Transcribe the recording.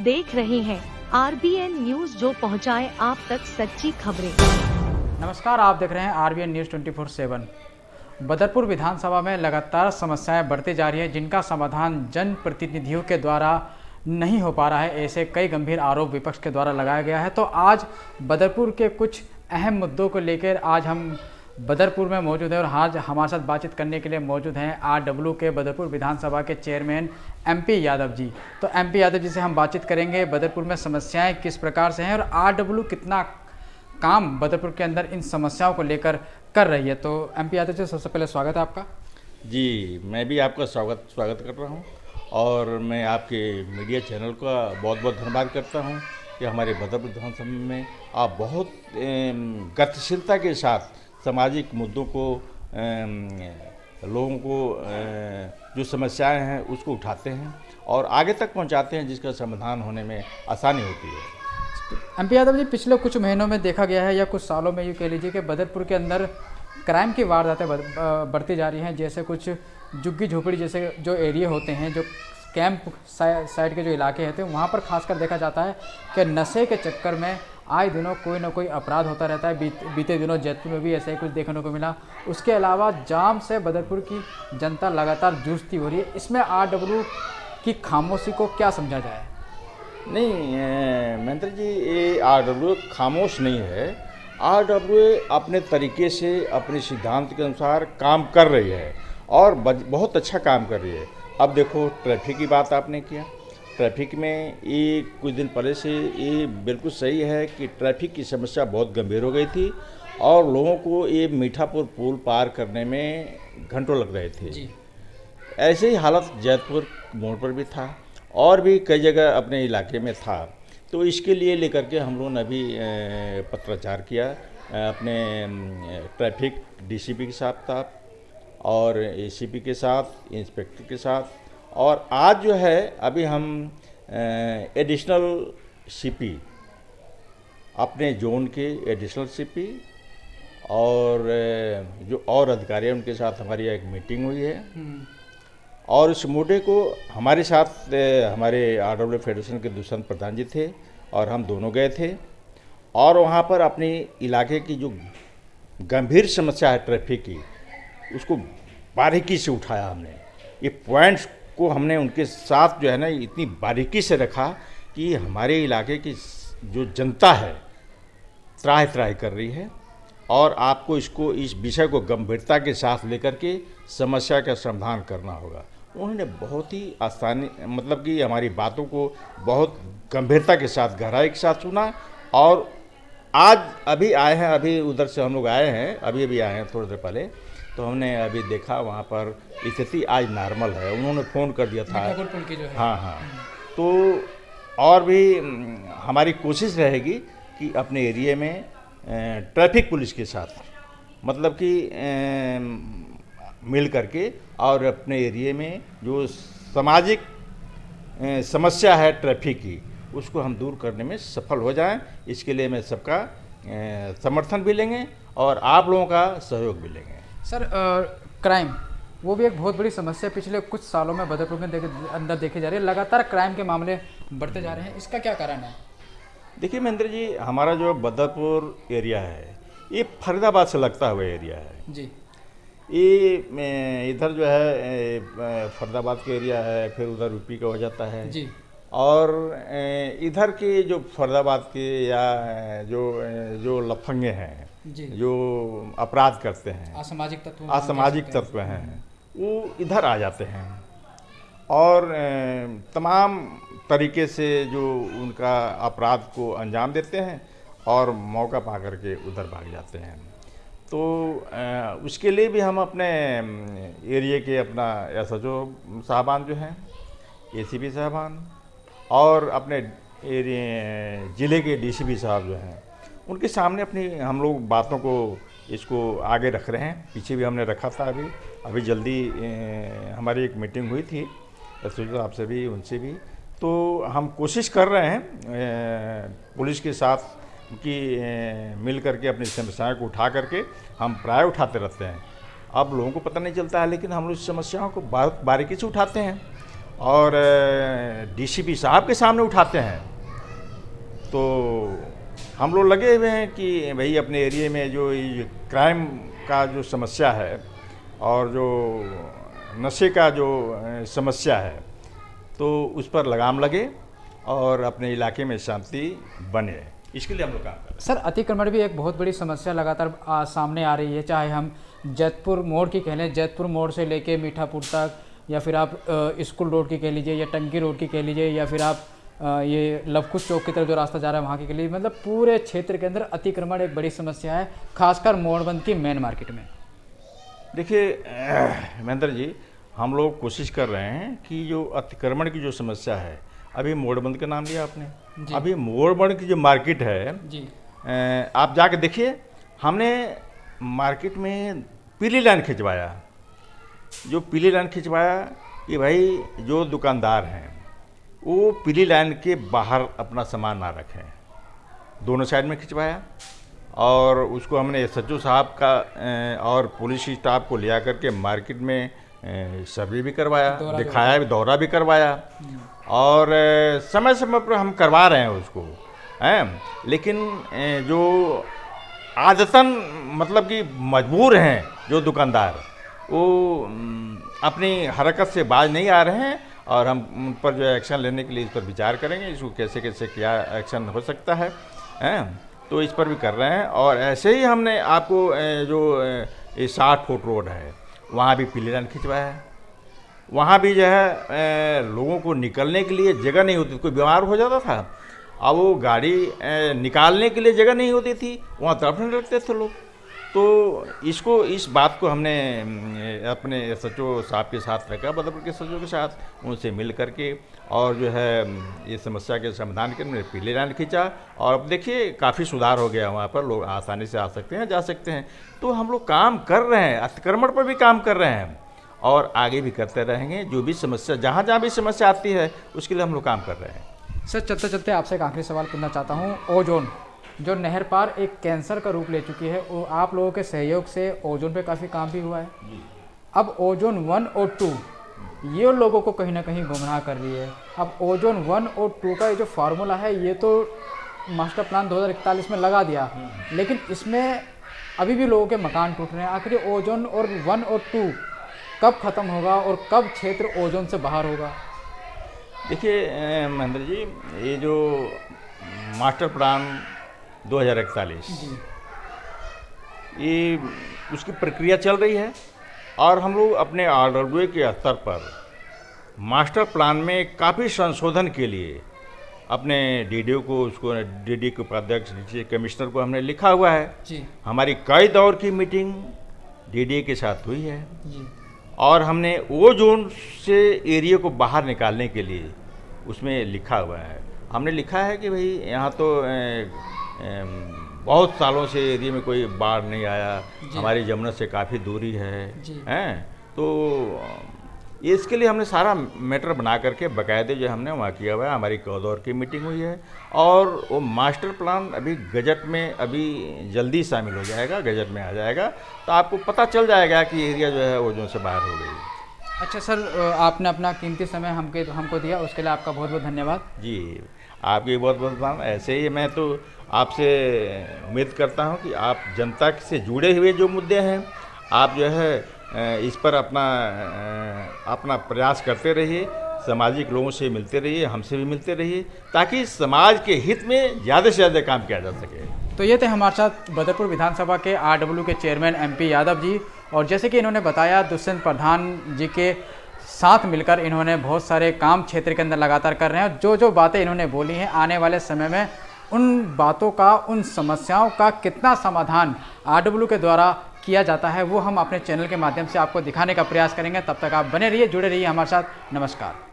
देख रहे हैं RBN न्यूज, जो पहुंचाए आप तक सच्ची खबरें। नमस्कार, आप देख रहे हैं RBN न्यूज 24/7। बदरपुर विधानसभा में लगातार समस्याएं बढ़ती जा रही है, जिनका समाधान जनप्रतिनिधियों के द्वारा नहीं हो पा रहा है। ऐसे कई गंभीर आरोप विपक्ष के द्वारा लगाया गया है। तो आज बदरपुर के कुछ अहम मुद्दों को लेकर आज हम बदरपुर में मौजूद हैं और आज हमारे साथ बातचीत करने के लिए मौजूद हैं RW के बदरपुर विधानसभा के चेयरमैन MP यादव जी। तो MP यादव जी से हम बातचीत करेंगे, बदरपुर में समस्याएं किस प्रकार से हैं और RW कितना काम बदरपुर के अंदर इन समस्याओं को लेकर कर रही है। तो MP यादव जी, सबसे पहले स्वागत है आपका। जी, मैं भी आपका स्वागत कर रहा हूं और मैं आपके मीडिया चैनल का बहुत बहुत धन्यवाद करता हूं कि हमारे बदरपुर विधानसभा में आप बहुत गतिशीलता के साथ सामाजिक मुद्दों को, लोगों को जो समस्याएं हैं उसको उठाते हैं और आगे तक पहुंचाते हैं, जिसका समाधान होने में आसानी होती है। MP यादव जी, पिछले कुछ महीनों में देखा गया है या कुछ सालों में, ये कह लीजिए कि बदरपुर के अंदर क्राइम की वारदातें बढ़ती जा रही हैं। जैसे कुछ झुग्गी झोपड़ी जैसे जो एरिया होते हैं, जो कैंप साइड के जो इलाके होते हैं, वहाँ पर खासकर देखा जाता है कि नशे के चक्कर में आए दिनों कोई ना कोई अपराध होता रहता है। बीते दिनों जैतपुर में भी ऐसा ही कुछ देखने को मिला। उसके अलावा जाम से बदरपुर की जनता लगातार जूझती हो रही है। इसमें RW की खामोशी को क्या समझा जाए? नहीं महेंद्र जी, ये RW खामोश नहीं है। RW अपने तरीके से अपने सिद्धांत के अनुसार काम कर रही है और बहुत अच्छा काम कर रही है। अब देखो, ट्रैफिक की बात आपने किया। ट्रैफिक में ये कुछ दिन पहले से ये बिल्कुल सही है कि ट्रैफिक की समस्या बहुत गंभीर हो गई थी और लोगों को ये मीठापुर पुल पार करने में घंटों लग रहे थे जी। ऐसे ही हालत जैतपुर मोड़ पर भी था और भी कई जगह अपने इलाके में था। तो इसके लिए लेकर के हम लोगों ने अभी पत्राचार किया अपने ट्रैफिक DCP के साथ और ACP के साथ, इंस्पेक्टर के साथ। और आज जो है अभी हम एडिशनल CP, अपने जोन के एडिशनल CP और जो और अधिकारी हैं उनके साथ हमारी एक मीटिंग हुई है और इस मुद्दे को हमारे साथ हमारे RW फेडरेशन के दुष्यंत प्रधान जी थे और हम दोनों गए थे और वहाँ पर अपने इलाके की जो गंभीर समस्या है ट्रैफिक की, उसको बारीकी से उठाया हमने। ये पॉइंट्स को हमने उनके साथ जो है ना इतनी बारीकी से रखा कि हमारे इलाके की जो जनता है त्राहि त्राहि कर रही है और आपको इस विषय को गंभीरता के साथ लेकर के समस्या का समाधान करना होगा। उन्होंने बहुत ही आसानी, मतलब कि हमारी बातों को बहुत गंभीरता के साथ, गहराई के साथ सुना और आज अभी आए हैं, अभी उधर से हम लोग आए हैं, अभी आए हैं थोड़ी देर पहले। तो हमने अभी देखा वहाँ पर स्थिति आज नॉर्मल है। उन्होंने फ़ोन कर दिया था। हाँ। तो और भी हमारी कोशिश रहेगी कि अपने एरिया में ट्रैफिक पुलिस के साथ, मतलब कि मिल करके और अपने एरिया में जो सामाजिक समस्या है ट्रैफिक की, उसको हम दूर करने में सफल हो जाएं। इसके लिए मैं सबका समर्थन भी लेंगे और आप लोगों का सहयोग भी लेंगे। सर, क्राइम वो भी एक बहुत बड़ी समस्या पिछले कुछ सालों में बदरपुर में अंदर देखी जा रही है। लगातार क्राइम के मामले बढ़ते जा रहे हैं, इसका क्या कारण है? देखिए महेंद्र जी, हमारा जो बदरपुर एरिया है ये फरीदाबाद से लगता हुआ एरिया है जी। ये इधर जो है फरीदाबाद का एरिया है, फिर उधर UP का हो जाता है जी। और इधर के जो फरीदाबाद के या जो लफंगे हैं जी, जो अपराध करते हैं, असामाजिक तत्व हैं, वो इधर आ जाते हैं और तमाम तरीके से जो उनका अपराध को अंजाम देते हैं और मौका पा करके उधर भाग जाते हैं। तो उसके लिए भी हम अपने एरिया के अपना SHO साहबान जो हैं, ACP साहबान और अपने एरिया ज़िले के DCP साहब जो हैं, उनके सामने अपनी हम लोग बातों को इसको आगे रख रहे हैं। पीछे भी हमने रखा था। अभी जल्दी हमारी एक मीटिंग हुई थी SHO साहब से भी, उनसे भी। तो हम कोशिश कर रहे हैं पुलिस के साथ कि मिल करके अपनी समस्याओं को उठा करके, हम प्राय उठाते रहते हैं। अब लोगों को पता नहीं चलता है, लेकिन हम लोग इस समस्याओं को बहुत बारीकी से उठाते हैं और डीसीपी साहब के सामने उठाते हैं। तो हम लोग लगे हुए हैं कि भाई अपने एरिया में जो ये क्राइम का जो समस्या है और जो नशे का जो समस्या है तो उस पर लगाम लगे और अपने इलाके में शांति बने, इसके लिए हम लोग काम कर रहे हैं। सर, अतिक्रमण भी एक बहुत बड़ी समस्या लगातार सामने आ रही है, चाहे हम जैतपुर मोड़ की कह लें, जैतपुर मोड़ से लेके मीठापुर तक, या फिर आप स्कूल रोड की कह लीजिए, या टंकी रोड की कह लीजिए, या फिर आप ये लवकुश चौक की तरफ जो रास्ता जा रहा है वहाँ की कह लीजिए। मतलब पूरे क्षेत्र के अंदर अतिक्रमण एक बड़ी समस्या है, खासकर मोड़बंद की मेन मार्केट में। देखिए महेंद्र जी, हम लोग कोशिश कर रहे हैं कि जो अतिक्रमण की जो समस्या है, अभी मोड़बंद का नाम लिया आपने, अभी मोड़बंद की जो मार्केट है जी, आप जाके देखिए, हमने मार्केट में पीली लाइन खिंचवाया। जो पीली लाइन खिंचवाया कि भाई जो दुकानदार हैं वो पीली लाइन के बाहर अपना सामान ना रखें, दोनों साइड में खिंचवाया। और उसको हमने SHO साहब का और पुलिस स्टाफ को लिया करके मार्केट में सर्वे भी करवाया, दिखाया भी, दौरा भी करवाया, और समय समय पर हम करवा रहे हैं उसको हैं। लेकिन जो आदतन मतलब कि मजबूर हैं जो दुकानदार, वो अपनी हरकत से बाज नहीं आ रहे हैं, और हम उन पर जो एक्शन लेने के लिए इस पर विचार करेंगे, इसको कैसे कैसे क्या एक्शन हो सकता है तो इस पर भी कर रहे हैं। और ऐसे ही हमने आपको जो 60 फुट रोड है वहाँ भी पीली लाइन खिंचवाया है। वहाँ भी जो है लोगों को निकलने के लिए जगह नहीं होती, कोई बीमार हो जाता था, अब वो गाड़ी निकालने के लिए जगह नहीं होती थी, वहाँ तड़पने लगते थे लोग। तो इस बात को हमने अपने SHO साहब के साथ रखा, बदरपुर के SHO के साथ, उनसे मिल करके और जो है ये समस्या के समाधान के लिए पीले लाइन खींचा। और अब देखिए काफ़ी सुधार हो गया, वहाँ पर लोग आसानी से आ सकते हैं, जा सकते हैं। तो हम लोग काम कर रहे हैं, अतिक्रमण पर भी काम कर रहे हैं और आगे भी करते रहेंगे। जो भी समस्या, जहाँ जहाँ भी समस्या आती है उसके लिए हम लोग काम कर रहे हैं। सर, चलते चलते आपसे एक आखिरी सवाल पूछना चाहता हूँ। ओजोन जो नहर पार एक कैंसर का रूप ले चुकी है, वो आप लोगों के सहयोग से ओजोन पे काफ़ी काम भी हुआ है। अब ओजोन 1 और 2 ये लोगों को कहीं ना कहीं गुमराह कर रही है। अब ओजोन 1 और 2 का ये जो फार्मूला है, ये तो मास्टर प्लान 2041 में लगा दिया, लेकिन इसमें अभी भी लोगों के मकान टूट रहे हैं। आखिर ओजोन और 1 और 2 कब ख़त्म होगा और कब क्षेत्र ओजोन से बाहर होगा? देखिए महेंद्र जी, ये जो मास्टर प्लान 2041 ये उसकी प्रक्रिया चल रही है, और हम लोग अपने RWA के स्तर पर मास्टर प्लान में काफ़ी संशोधन के लिए अपने DDO को, उसको DD के उपाध्यक्ष, DG कमिश्नर को हमने लिखा हुआ है जी। हमारी कई दौर की मीटिंग DDA के साथ हुई है जी। और हमने वो जोन से एरिया को बाहर निकालने के लिए उसमें लिखा हुआ है। हमने लिखा है कि भाई यहाँ तो बहुत सालों से एरिया में कोई बाढ़ नहीं आया, हमारी जमुना से काफ़ी दूरी है हैं, तो इसके लिए हमने सारा मैटर बना करके बाकायदे जो हमने वहाँ किया हुआ है। हमारी दौर की मीटिंग हुई है और वो मास्टर प्लान अभी गजट में अभी जल्दी शामिल हो जाएगा, गजट में आ जाएगा, तो आपको पता चल जाएगा कि एरिया जो है ओजोन से बाहर हो गई। अच्छा सर, आपने अपना कीमती समय हमको दिया, उसके लिए आपका बहुत बहुत धन्यवाद। जी, आपकी बहुत बहुत धन्यवाद। ऐसे ही मैं तो आपसे उम्मीद करता हूँ कि आप जनता से जुड़े हुए जो मुद्दे हैं, आप जो है इस पर अपना प्रयास करते रहिए, सामाजिक लोगों से मिलते रहिए, हमसे भी मिलते रहिए, ताकि समाज के हित में ज़्यादा से ज़्यादा काम किया जा सके। तो ये थे हमारे साथ बदरपुर विधानसभा के RW के चेयरमैन MP यादव जी, और जैसे कि इन्होंने बताया, दुष्यंत प्रधान जी के साथ मिलकर इन्होंने बहुत सारे काम क्षेत्र के अंदर लगातार कर रहे हैं। जो जो बातें इन्होंने बोली हैं, आने वाले समय में उन बातों का, उन समस्याओं का कितना समाधान RW के द्वारा किया जाता है, वो हम अपने चैनल के माध्यम से आपको दिखाने का प्रयास करेंगे। तब तक आप बने रहिए, जुड़े रहिए हमारे साथ। नमस्कार।